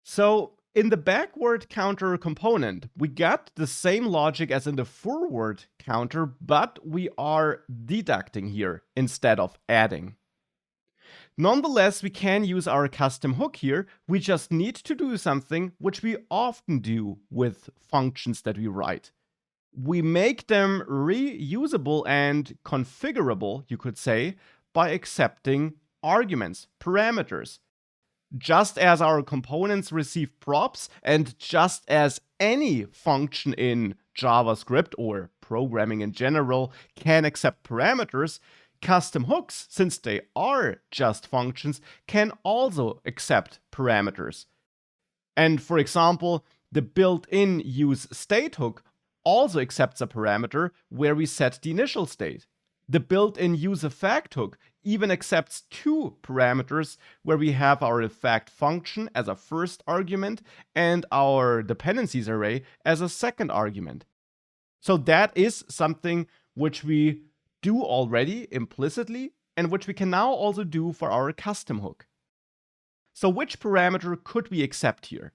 So in the backward counter component, we got the same logic as in the forward counter, but we are deducting here instead of adding. Nonetheless, we can use our custom hook here. We just need to do something which we often do with functions that we write. We make them reusable and configurable, you could say, by accepting arguments, parameters. Just as our components receive props, and just as any function in JavaScript or programming in general can accept parameters, custom hooks, since they are just functions, can also accept parameters. And for example, the built-in useState hook also accepts a parameter where we set the initial state. The built-in useEffect hook even accepts two parameters where we have our effect function as a first argument and our dependencies array as a second argument. So that is something which we do already implicitly and which we can now also do for our custom hook. So which parameter could we accept here?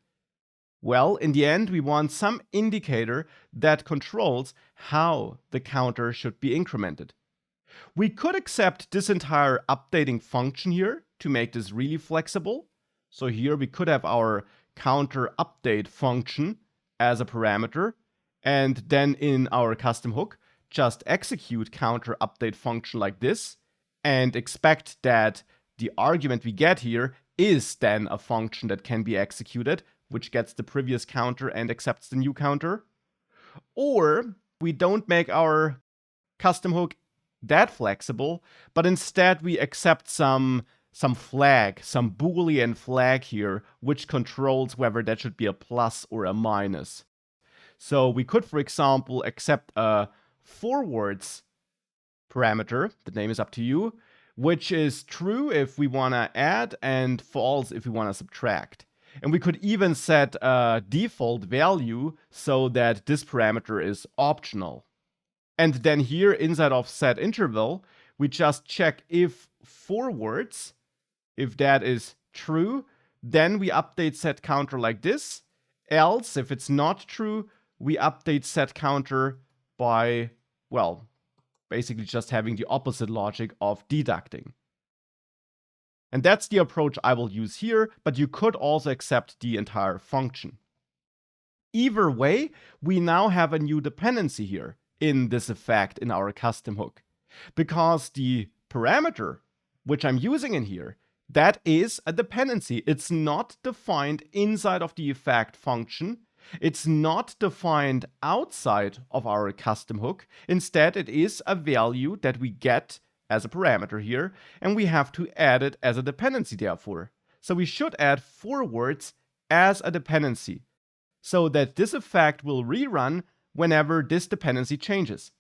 Well, in the end, we want some indicator that controls how the counter should be incremented. We could accept this entire updating function here to make this really flexible. So here we could have our counter update function as a parameter, and then in our custom hook, just execute counter update function like this, and expect that the argument we get here is then a function that can be executed, which gets the previous counter and accepts the new counter. Or we don't make our custom hook that flexible, but instead we accept some flag, some Boolean flag here, which controls whether that should be a plus or a minus. So we could, for example, accept a forwards parameter, the name is up to you, which is true if we want to add and false if we want to subtract. And we could even set a default value so that this parameter is optional. And then here inside of set interval, we just check if forwards, if that is true, then we update set counter like this. Else, if it's not true, we update set counter by, well, basically just having the opposite logic of deducting. And that's the approach I will use here, but you could also accept the entire function. Either way, we now have a new dependency here in this effect in our custom hook, because the parameter which I'm using in here, that is a dependency. It's not defined inside of the effect function. It's not defined outside of our custom hook. Instead, it is a value that we get as a parameter here, and we have to add it as a dependency therefore. So we should add forwards as a dependency, so that this effect will rerun whenever this dependency changes.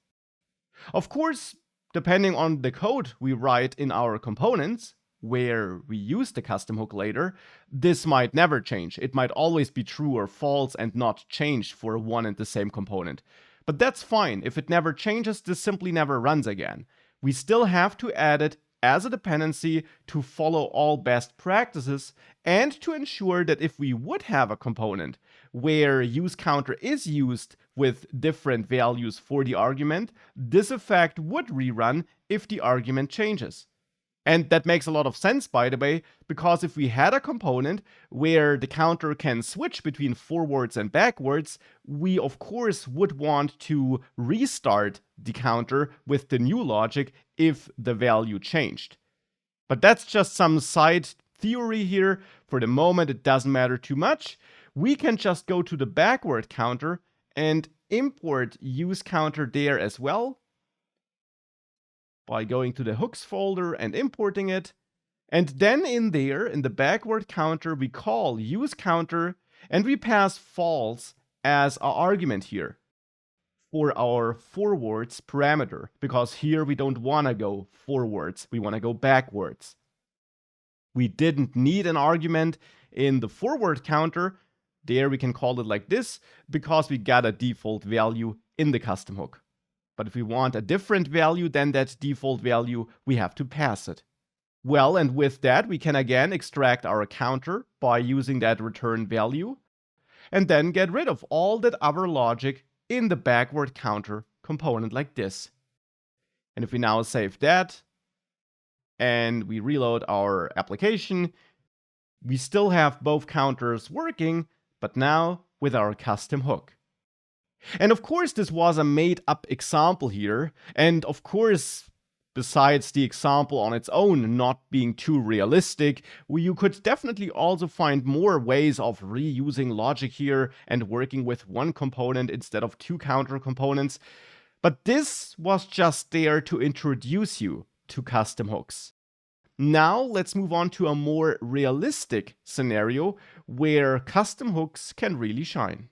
Of course, depending on the code we write in our components, where we use the custom hook later, this might never change. It might always be true or false and not changed for one and the same component. But that's fine. If it never changes, this simply never runs again. We still have to add it as a dependency to follow all best practices and to ensure that if we would have a component where useCounter is used with different values for the argument, this effect would rerun if the argument changes. And that makes a lot of sense, by the way, because if we had a component where the counter can switch between forwards and backwards, we of course would want to restart the counter with the new logic if the value changed. But that's just some side theory here. For the moment, it doesn't matter too much. We can just go to the backward counter and import useCounter there as well, by going to the hooks folder and importing it. And then in there, in the backward counter, we call useCounter and we pass false as our argument here for our forwards parameter, because here we don't want to go forwards, we want to go backwards. We didn't need an argument in the forward counter. There we can call it like this because we got a default value in the custom hook. But if we want a different value than that default value, we have to pass it. Well, and with that, we can again extract our counter by using that return value, and then get rid of all that other logic in the backward counter component like this. And if we now save that, and we reload our application, we still have both counters working, but now with our custom hook. And of course, this was a made-up example here, and of course, besides the example on its own not being too realistic, you could definitely also find more ways of reusing logic here and working with one component instead of two counter components. But this was just there to introduce you to custom hooks. Now let's move on to a more realistic scenario where custom hooks can really shine.